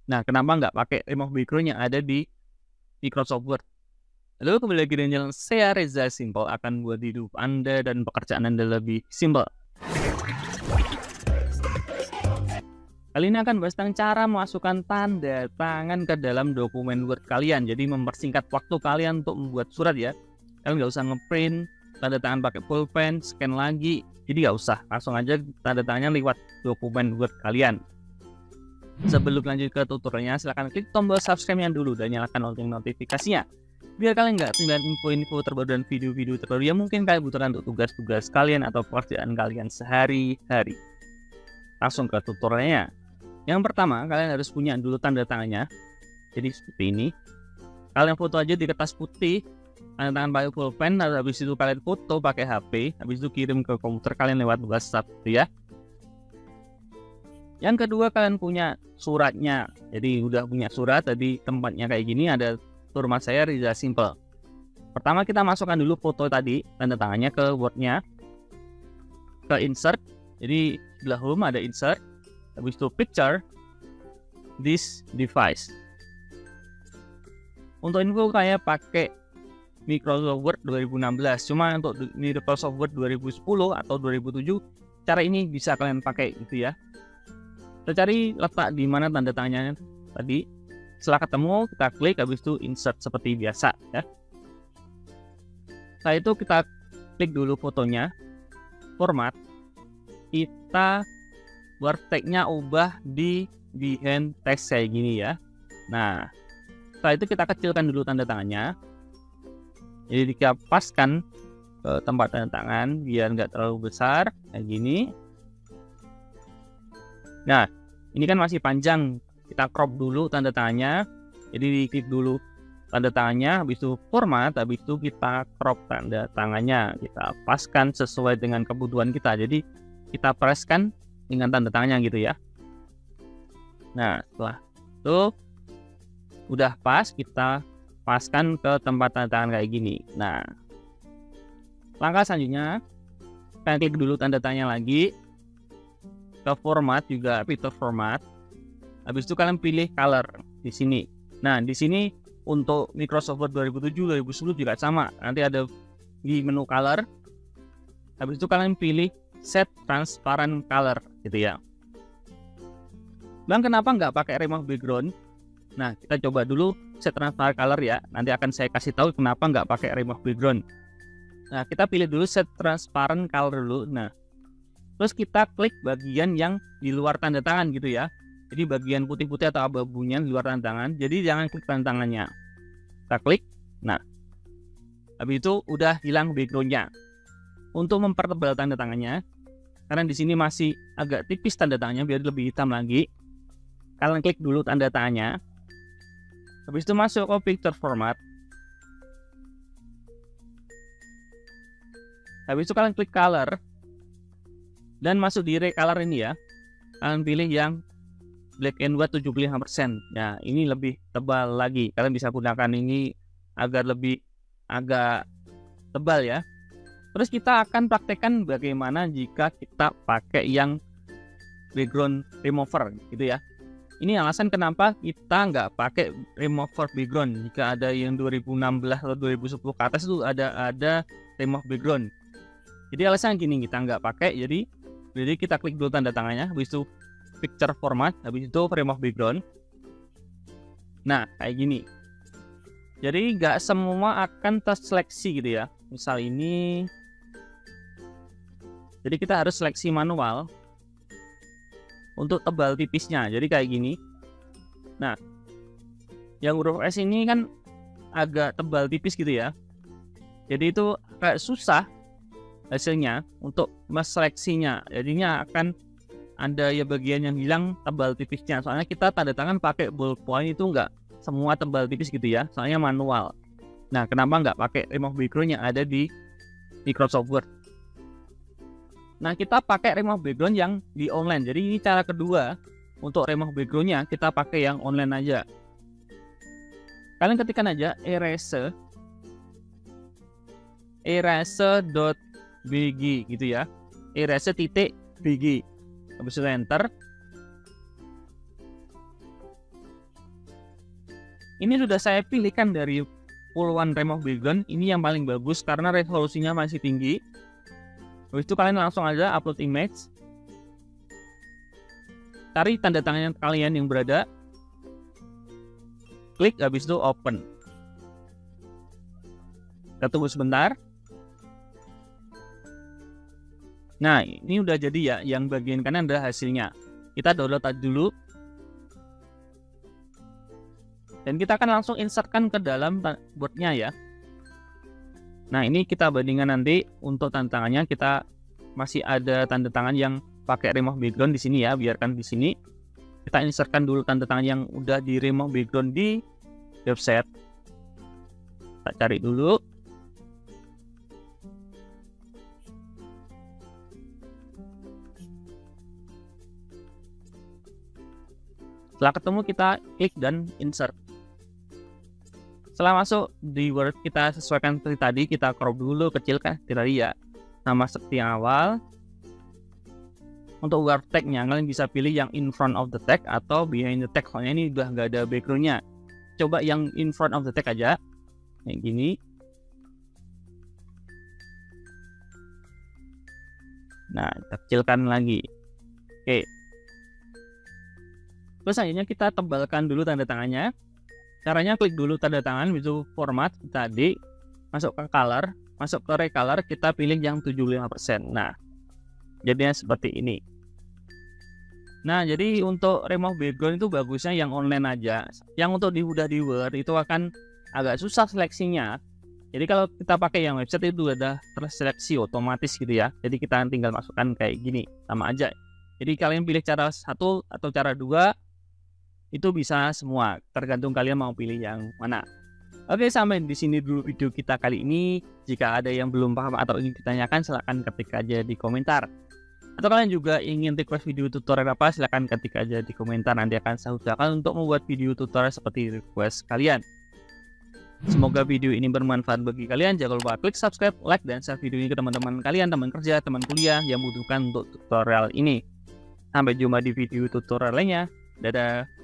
Nah, kenapa nggak pakai remove background yang ada di Microsoft Word? Lalu kembali lagi dengan channel saya Reza Simple, akan buat hidup Anda dan pekerjaan Anda lebih simple. Kali ini akan bahas tentang cara memasukkan tanda tangan ke dalam dokumen Word kalian. Jadi mempersingkat waktu kalian untuk membuat surat ya. Kalian nggak usah ngeprint tanda tangan pakai pulpen, scan lagi. Jadi nggak usah, langsung aja tanda tangannya lewat dokumen Word kalian. Sebelum lanjut ke tutorialnya, silahkan klik tombol subscribe-nya dulu dan nyalakan lonceng notifikasinya, biar kalian nggak ketinggalan info-info terbaru dan video-video terbaru yang mungkin kalian butuhkan untuk tugas-tugas kalian atau pekerjaan kalian sehari-hari. Langsung ke tutorialnya. Yang pertama, kalian harus punya dulu tanda tangannya. Jadi seperti ini. Kalian foto aja di kertas putih, tanda tangan pakai pulpen, lalu habis itu kalian foto pakai HP, habis itu kirim ke komputer kalian lewat WhatsApp, ya. Yang kedua, kalian punya suratnya. Jadi udah punya surat, tadi tempatnya kayak gini, ada rumah saya Reza Simple. Pertama kita masukkan dulu foto tadi, tanda tangannya ke Word-nya, ke insert. Jadi sebelah home ada insert. Habis itu picture this device. Untuk info kayak pakai Microsoft Word 2016. Cuma untuk Microsoft Word 2010 atau 2007 cara ini bisa kalian pakai gitu ya. Kita cari letak di mana tanda tangannya tadi. Setelah ketemu kita klik, habis itu insert seperti biasa ya. Setelah itu kita klik dulu fotonya, format. Kita Word text-nya ubah di behind text kayak gini ya. Nah, setelah itu kita kecilkan dulu tanda tangannya. Jadi kita paskan ke tempat tanda tangan biar nggak terlalu besar kayak gini. Nah, ini kan masih panjang. Kita crop dulu tanda tangannya. Jadi diklik dulu tanda tangannya, habis itu format, habis itu kita crop tanda tangannya. Kita paskan sesuai dengan kebutuhan kita. Jadi kita presskan dengan tanda tangannya gitu ya. Nah, setelah itu udah pas, kita paskan ke tempat tanda tangan kayak gini. Nah, langkah selanjutnya kita klik dulu tanda tangannya lagi, ke format juga picture format. Habis itu kalian pilih color di sini. Nah, di sini untuk Microsoft Word 2007, 2010 juga sama. Nanti ada di menu color. Habis itu kalian pilih set transparent color gitu ya. Bang, kenapa nggak pakai remove background? Nah, kita coba dulu set transparent color ya. Nanti akan saya kasih tahu kenapa nggak pakai remove background. Nah, kita pilih dulu set transparent color dulu. Nah, terus kita klik bagian yang di luar tanda tangan gitu ya. Jadi bagian putih-putih atau abu-abunya di luar tanda tangan. Jadi jangan klik tanda tangannya. Kita klik. Nah, habis itu udah hilang backgroundnya. Untuk mempertebal tanda tangannya, karena di sini masih agak tipis tanda tangannya biar lebih hitam lagi, kalian klik dulu tanda tangannya. Habis itu masuk ke picture format. Habis itu kalian klik color dan masuk di recolor ini ya. Kalian pilih yang black and white 75%. Nah, ini lebih tebal lagi. Kalian bisa gunakan ini agar lebih agak tebal ya. Terus kita akan praktekkan bagaimana jika kita pakai yang background remover gitu ya. Ini alasan kenapa kita nggak pakai remover background. Jika ada yang 2016 atau 2010 ke atas itu ada remove background. Jadi alasan gini, kita nggak pakai. Jadi kita klik dulu tanda tangannya, habis itu picture format, habis itu remove background. Nah, kayak gini. Jadi nggak semua akan terseleksi gitu ya. Misal ini, jadi kita harus seleksi manual untuk tebal tipisnya. Jadi kayak gini. Nah, yang huruf S ini kan agak tebal tipis gitu ya. Jadi itu kayak susah hasilnya untuk menseleksinya. Jadinya akan ada ya bagian yang hilang tebal tipisnya. Soalnya kita tanda tangan pakai ballpoint itu nggak semua tebal tipis gitu ya. Soalnya manual. Nah, kenapa nggak pakai remove background yang ada di Microsoft Word? Nah, kita pakai remove background yang di online. Jadi ini cara kedua untuk remove backgroundnya, kita pakai yang online aja. Kalian ketikkan aja erase.bg gitu ya. Erase.bg. Habis itu enter. Ini sudah saya pilihkan dari puluhan remove background. Ini yang paling bagus karena resolusinya masih tinggi. Habis itu kalian langsung aja upload image. Cari tanda tangan kalian yang berada. Klik, habis itu open. Kita tunggu sebentar. Nah, ini udah jadi ya. Yang bagian kanan adalah hasilnya. Kita download dulu. Dan kita akan langsung insertkan ke dalam boardnya ya. Nah, ini kita bandingkan nanti untuk tanda tangannya. Kita masih ada tanda tangan yang pakai remove background di sini ya. Biarkan di sini. Kita insertkan dulu tanda tangan yang udah di remove background di website. Kita cari dulu. Setelah ketemu kita klik dan insert. Setelah masuk di Word kita sesuaikan seperti tadi, kita crop dulu, kecilkan tadi ya. Sama seperti yang awal. Untuk word tag-nya kalian bisa pilih yang in front of the tag atau behind the tag. Soalnya ini udah nggak ada background-nya. Coba yang in front of the tag aja. Kayak gini. Nah, kita kecilkan lagi. Oke. Terus selanjutnya kita tebalkan dulu tanda tangannya. Caranya klik dulu tanda tangan, itu format tadi, masuk ke color, masuk ke recolor, kita pilih yang 75%. Nah, jadinya seperti ini. Nah, jadi untuk remove background itu bagusnya yang online aja. Yang untuk udah di Word itu akan agak susah seleksinya. Jadi kalau kita pakai yang website itu udah terseleksi otomatis gitu ya. Jadi kita tinggal masukkan kayak gini, sama aja. Jadi kalian pilih cara satu atau cara dua, itu bisa semua, tergantung kalian mau pilih yang mana. Oke, sampai di sini dulu video kita kali ini. Jika ada yang belum paham atau ingin ditanyakan, silahkan ketik aja di komentar. Atau kalian juga ingin request video tutorial apa, silahkan ketik aja di komentar. Nanti akan saya usahakan untuk membuat video tutorial seperti request kalian. Semoga video ini bermanfaat bagi kalian. Jangan lupa klik subscribe, like, dan share video ini ke teman-teman kalian, teman kerja, teman kuliah yang membutuhkan untuk tutorial ini. Sampai jumpa di video tutorial lainnya. Dadah.